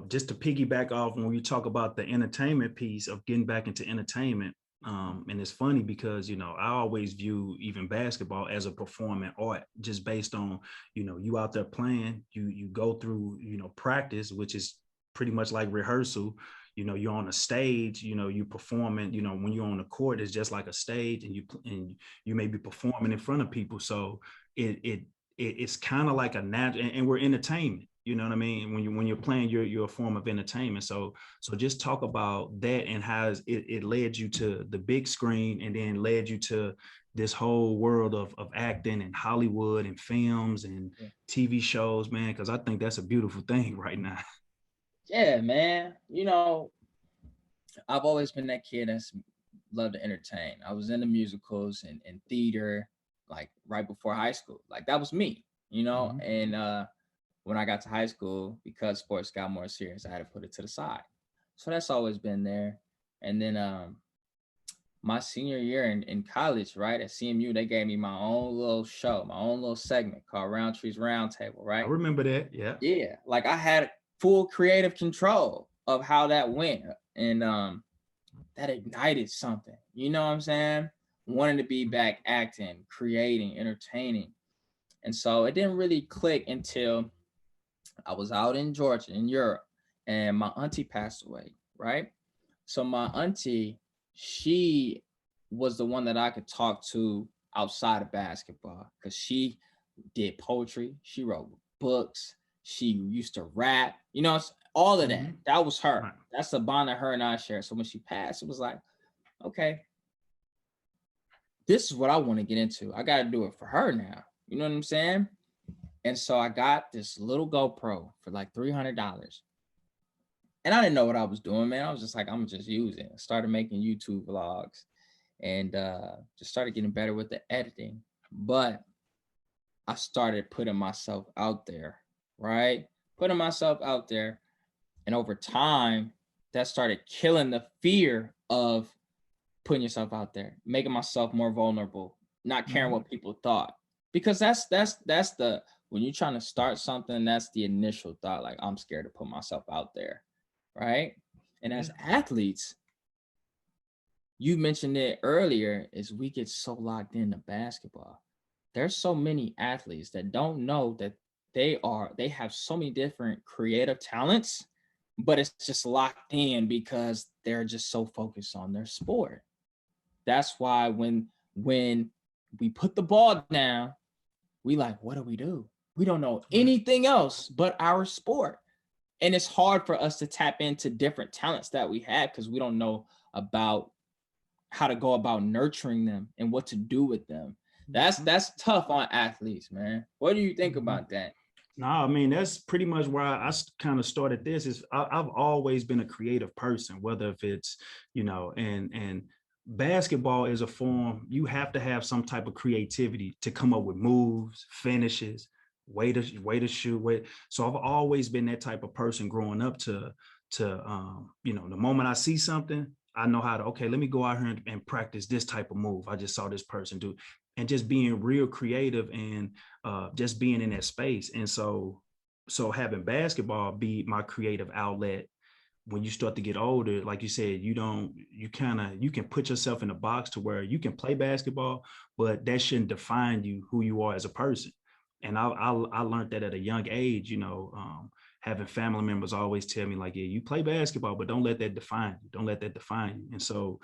just to piggyback off when we talk about the entertainment piece of getting back into entertainment, and it's funny because, you know, I always view even basketball as a performing art, just based on, you know, you out there playing, you go through, you know, practice, which is pretty much like rehearsal. You know, you're on a stage, you know, you performing, you know, when you're on the court, it's just like a stage, and you may be performing in front of people. So it's kind of like a natural, and we're entertainment. You know what I mean? When you're playing, you're a form of entertainment. So just talk about that and how it led you to the big screen, and then led you to this whole world of acting and Hollywood and films and TV shows, man. Because I think that's a beautiful thing right now. Yeah, man. You know, I've always been that kid that's loved to entertain. I was in the musicals and theater, like right before high school. Like that was me, you know. And when I got to high school, because sports got more serious, I had to put it to the side. So that's always been there. And then my senior year in college, right, at CMU, they gave me my own little show, my own little segment called Roundtree's Roundtable, right? I remember that. Yeah. Yeah. Like I had full creative control of how that went. And that ignited something. You know what I'm saying? Wanting to be back acting, creating, entertaining. And so it didn't really click until I was out in Georgia, in Europe, and my auntie passed away, right? So my auntie, she was the one that I could talk to outside of basketball, because she did poetry, she wrote books, she used to rap, you know, all of that. That was her. Right. That's the bond that her and I shared. So when she passed, it was like, okay, this is what I want to get into. I got to do it for her now. You know what I'm saying? And so I got this little GoPro for like $300. And I didn't know what I was doing, man. I was just like, I'm just using it. Started making YouTube vlogs and just started getting better with the editing. But I started putting myself out there, right? Putting myself out there. And over time, that started killing the fear of putting yourself out there, making myself more vulnerable, not caring what people thought. Because that's the when you're trying to start something, that's the initial thought. Like, I'm scared to put myself out there, right? And as athletes, you mentioned it earlier, is we get so locked into basketball. There's so many athletes that don't know that they have so many different creative talents, but it's just locked in because they're just so focused on their sport. That's why when we put the ball down, we like, what do we do? We don't know anything else but our sport. And it's hard for us to tap into different talents that we have because we don't know about how to go about nurturing them and what to do with them. That's tough on athletes, man. What do you think about that? No, I mean, that's pretty much where I kind of started this. Is I've always been a creative person, whether if it's, and basketball is a form, you have to have some type of creativity to come up with moves, finishes, way to shoot. So I've always been that type of person growing up to the moment I see something, I know how to, okay, let me go out here and practice this type of move. I just saw this person do, and just being real creative and just being in that space. And so having basketball be my creative outlet. When you start to get older, like you said, you can put yourself in a box to where you can play basketball, but that shouldn't define you, who you are as a person. And I learned that at a young age, having family members always tell me like, yeah, you play basketball, but don't let that define you. Don't let that define you. And so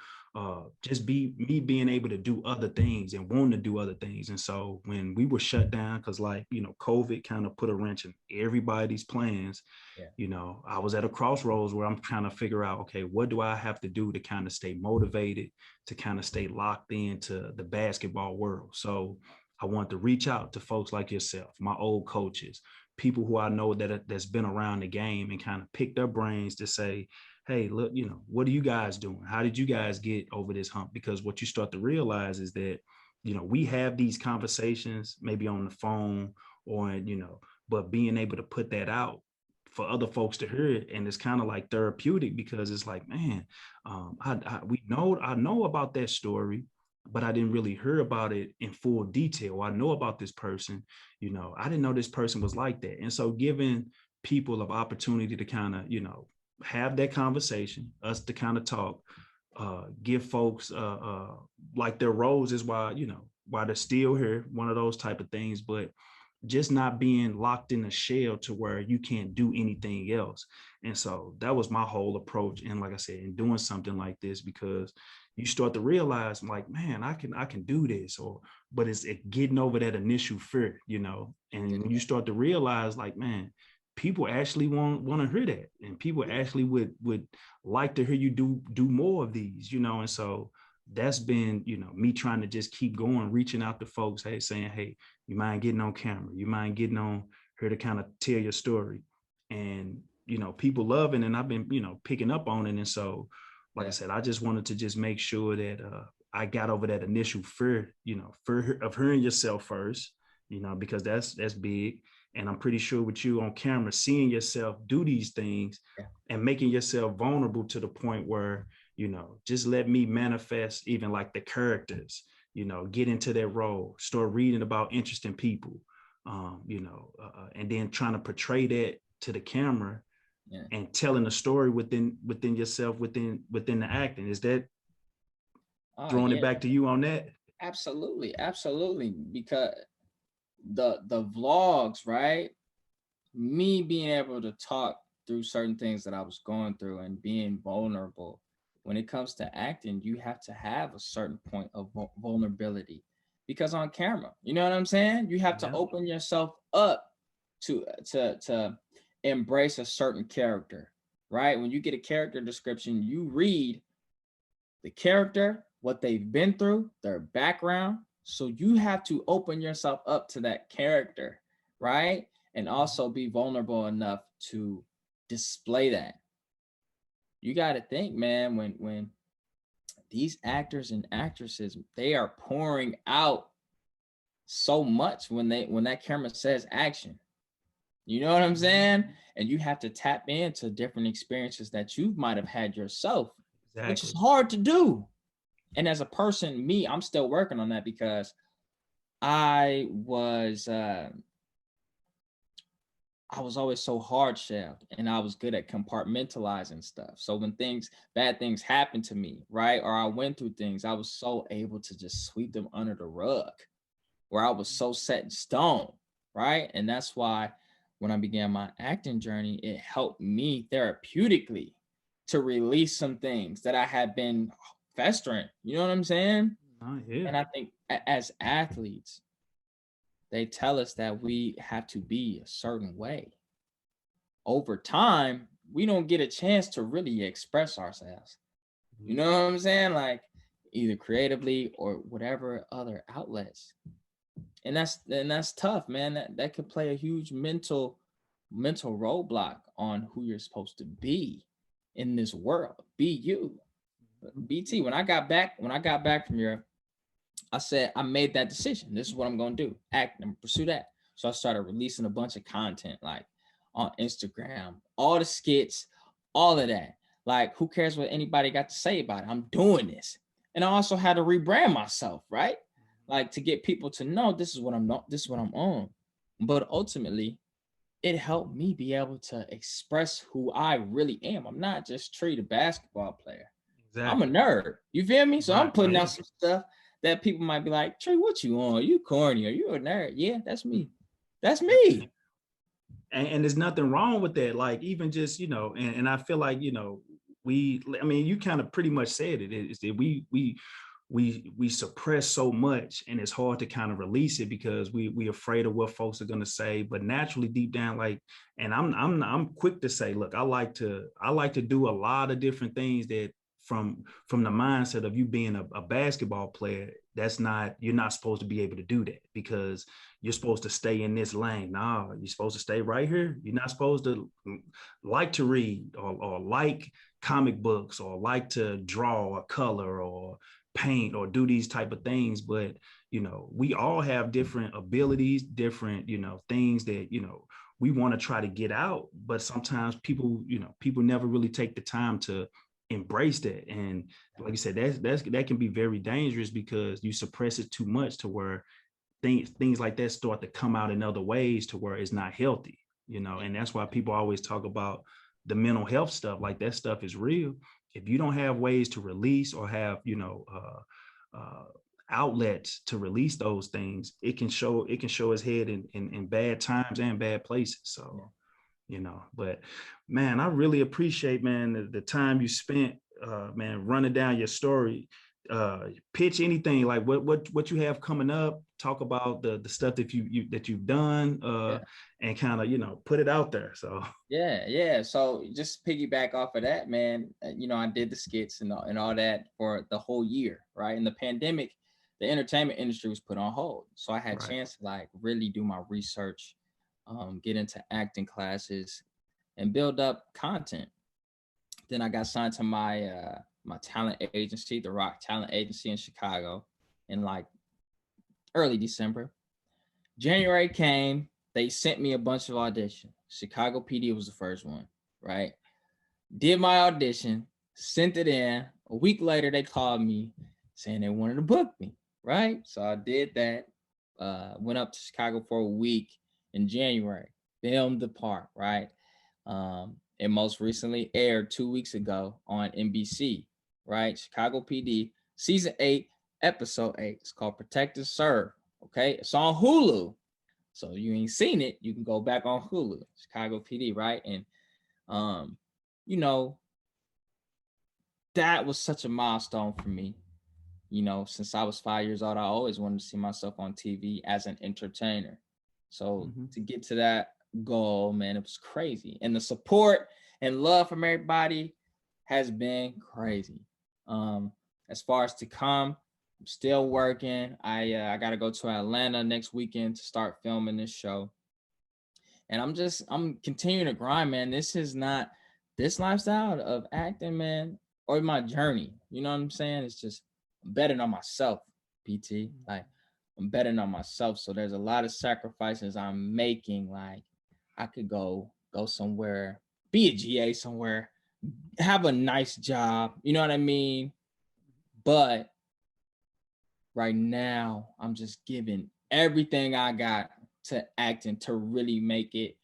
just being able to do other things and wanting to do other things. And so when we were shut down, because COVID kind of put a wrench in everybody's plans, I was at a crossroads where I'm trying to figure out, okay, what do I have to do to kind of stay motivated, to kind of stay locked into the basketball world? So I want to reach out to folks like yourself, my old coaches, people who I know that's been around the game, and kind of pick their brains to say, hey, look, what are you guys doing? How did you guys get over this hump? Because what you start to realize is that, we have these conversations maybe on the phone or, but being able to put that out for other folks to hear it. And it's kind of like therapeutic, because it's like, man, I know about that story, but I didn't really hear about it in full detail. I know about this person, I didn't know this person was like that. And so giving people an opportunity to kind of, have that conversation, us to kind of talk, give folks like their roles is why they're still here, one of those type of things, but just not being locked in a shell to where you can't do anything else. And so that was my whole approach. And like I said, in doing something like this, because you start to realize, like, man, I can do this, but it's getting over that initial fear, and when you start to realize, like, man, people actually want to hear that, and people actually would like to hear you do more of these, and so that's been, me trying to just keep going, reaching out to folks, saying, hey, you mind getting on camera? You mind getting on here to kind of tell your story? And, people love it, and I've been, picking up on it. And so, like I said, I just wanted to just make sure that I got over that initial fear, fear of hearing yourself first, because that's big. And I'm pretty sure with you on camera, seeing yourself do these things and making yourself vulnerable to the point where, just let me manifest even like the characters, get into that role, start reading about interesting people, and then trying to portray that to the camera and telling a story within yourself, within the acting. Is that throwing it back to you on that? Absolutely. Because the vlogs, right? Me being able to talk through certain things that I was going through and being vulnerable. When it comes to acting, you have to have a certain point of vulnerability, because on camera, you know what I'm saying? You have to open yourself up to embrace a certain character, right? When you get a character description, you read the character, what they've been through, their background. So you have to open yourself up to that character, right? And also be vulnerable enough to display that. You got to think, man, when these actors and actresses, they are pouring out so much when that camera says action. You know what I'm saying? And you have to tap into different experiences that you might have had yourself, which is hard to do. And as a person, me, I'm still working on that because I was always so hard shelled, and I was good at compartmentalizing stuff. So when bad things happened to me, right, or I went through things, I was so able to just sweep them under the rug, where I was so set in stone, right? And that's why when I began my acting journey, it helped me therapeutically to release some things that I had been festering. You know what I'm saying? Yeah. And I think as athletes, they tell us that we have to be a certain way. Over time, we don't get a chance to really express ourselves. You know what I'm saying? Like either creatively or whatever other outlets. And that's tough, man. That could play a huge mental roadblock on who you're supposed to be in this world. Be you. BT, when I got back from Europe, I said, I made that decision. This is what I'm going to do. Act and pursue that. So I started releasing a bunch of content like on Instagram, all the skits, all of that. Like, who cares what anybody got to say about it? I'm doing this. And I also had to rebrand myself, right? Like to get people to know this is what I'm on. But ultimately, it helped me be able to express who I really am. I'm not just Trey the basketball player. Exactly. I'm a nerd. You feel me? So I'm putting out some stuff that people might be like, Trey, what you on? You corny or you a nerd? Yeah, that's me. That's me. And there's nothing wrong with that. Like even just, and I feel like, you kind of pretty much said it, is that we suppress so much, and it's hard to kind of release it because we afraid of what folks are going to say. But naturally, deep down, like, and I'm quick to say, look, I like to do a lot of different things that from the mindset of you being a basketball player, you're not supposed to be able to do that because you're supposed to stay in this lane. No, you're supposed to stay right here. You're not supposed to like to read or like comic books or like to draw or color or paint or do these type of things. But we all have different abilities, different things that we want to try to get out, but sometimes people never really take the time to embrace that. And like you said, that can be very dangerous because you suppress it too much to where things like that start to come out in other ways to where it's not healthy, and that's why people always talk about the mental health stuff. Like that stuff is real. If you don't have ways to release or have outlets to release those things, it can show its head in bad times and bad places. So but man, I really appreciate, man, the time you spent man, running down your story. Pitch anything, like what you have coming up, talk about the stuff that you've done, and kind of put it out there. So so just piggyback off of that, man. I did the skits and all that for the whole year, right? In the pandemic, the entertainment industry was put on hold, so I had a chance to like really do my research, get into acting classes, and build up content. Then I got signed to my my talent agency, the Rock Talent Agency in Chicago, in like early December. January came, they sent me a bunch of auditions. Chicago PD was the first one, right? Did my audition, sent it in. A week later, they called me saying they wanted to book me, right? So I did that. Went up to Chicago for a week in January, filmed the part, right? And most recently aired 2 weeks ago on NBC, right? Chicago PD, season 8, episode 8. It's called Protect and Serve. Okay, it's on Hulu. So you ain't seen it, you can go back on Hulu. Chicago PD, right? And that was such a milestone for me. Since I was 5 years old, I always wanted to see myself on TV as an entertainer. So to get to that goal, man, it was crazy. And the support and love from everybody has been crazy. As far as to come, I'm still working. I got to go to Atlanta next weekend to start filming this show. And I'm continuing to grind, man. This lifestyle of acting, man, or my journey. You know what I'm saying? It's just I'm betting on myself, PT. Like I'm betting on myself. So there's a lot of sacrifices I'm making. Like I could go somewhere, be a GA somewhere, have a nice job. You know what I mean? But right now, I'm just giving everything I got to acting to really make it,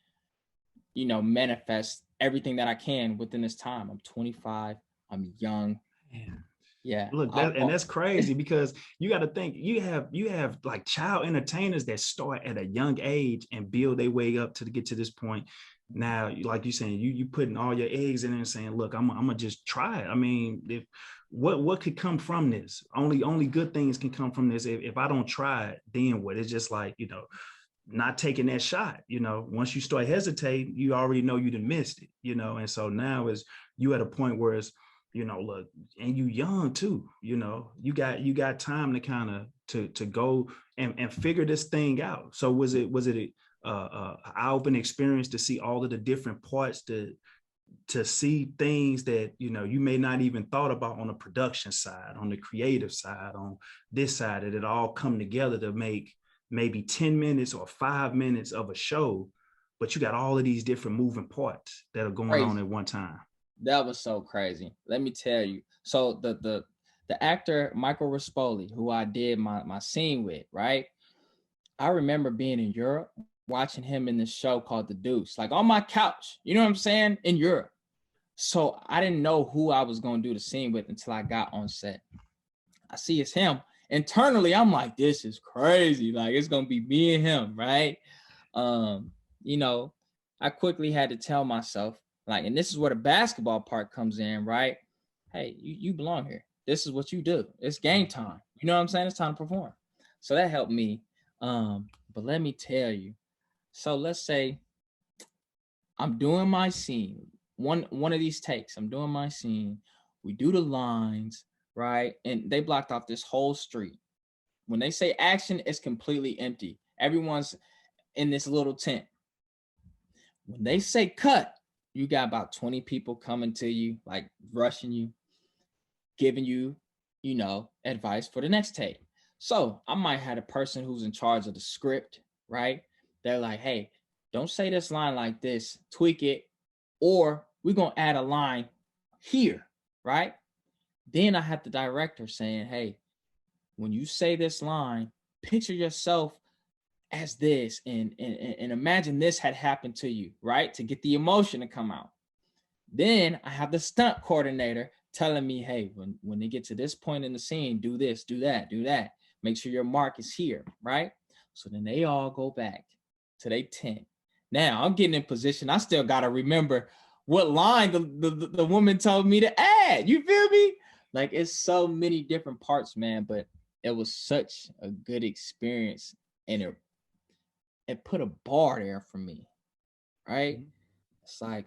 manifest everything that I can within this time. I'm 25. I'm young. Man. Yeah. Look, that's crazy because you got to think you have like child entertainers that start at a young age and build their way up to get to this point. Now, like you saying, you putting all your eggs in there and saying, look, I'm gonna just try it. I mean, if what could come from this? Only good things can come from this. If I don't try it, then what? It's just like, not taking that shot. Once you start hesitating, you already know you done missed it, and so now is you at a point where it's, look, and you young too, you got time to kind of to go and figure this thing out. So was it an eye-open experience to see all of the different parts, to see things that you may not even thought about on the production side, on the creative side, on this side, that it all come together to make maybe 10 minutes or 5 minutes of a show, but you got all of these different moving parts that are going on at one time. That was so crazy. Let me tell you. So the actor Michael Rispoli, who I did my scene with, right? I remember being in Europe, watching him in this show called The Deuce, like on my couch, you know what I'm saying, in Europe. So I didn't know who I was going to do the scene with until I got on set. I see it's him. Internally, I'm like, this is crazy. Like, it's going to be me and him, right? I quickly had to tell myself, like, and this is where the basketball part comes in, right? Hey, you belong here. This is what you do. It's game time. You know what I'm saying? It's time to perform. So that helped me. But let me tell you. So let's say I'm doing my scene. One of these takes, I'm doing my scene. We do the lines, right? And they blocked off this whole street. When they say action, it's completely empty. Everyone's in this little tent. When they say cut, you got about 20 people coming to you, like rushing you, giving you, advice for the next take. So I might have a person who's in charge of the script, right? They're like, hey, don't say this line like this, tweak it, or we're going to add a line here, right? Then I have the director saying, hey, when you say this line, picture yourself as this and imagine this had happened to you, right? To get the emotion to come out. Then I have the stunt coordinator telling me, hey, when they get to this point in the scene, do this, do that, do that. Make sure your mark is here, right? So then they all go back to their tent. Now I'm getting in position. I still got to remember what line the woman told me to add. You feel me? Like, it's so many different parts, man, but it was such a good experience, and it put a bar there for me, right? It's like,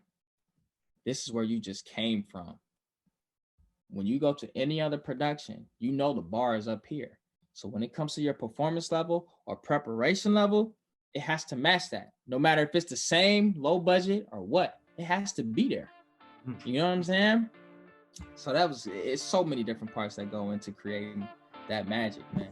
this is where you just came from. When you go to any other production, the bar is up here. So when it comes to your performance level or preparation level, it has to match that. No matter if it's the same low budget or what, it has to be there. You know what I'm saying? So it's so many different parts that go into creating that magic, man.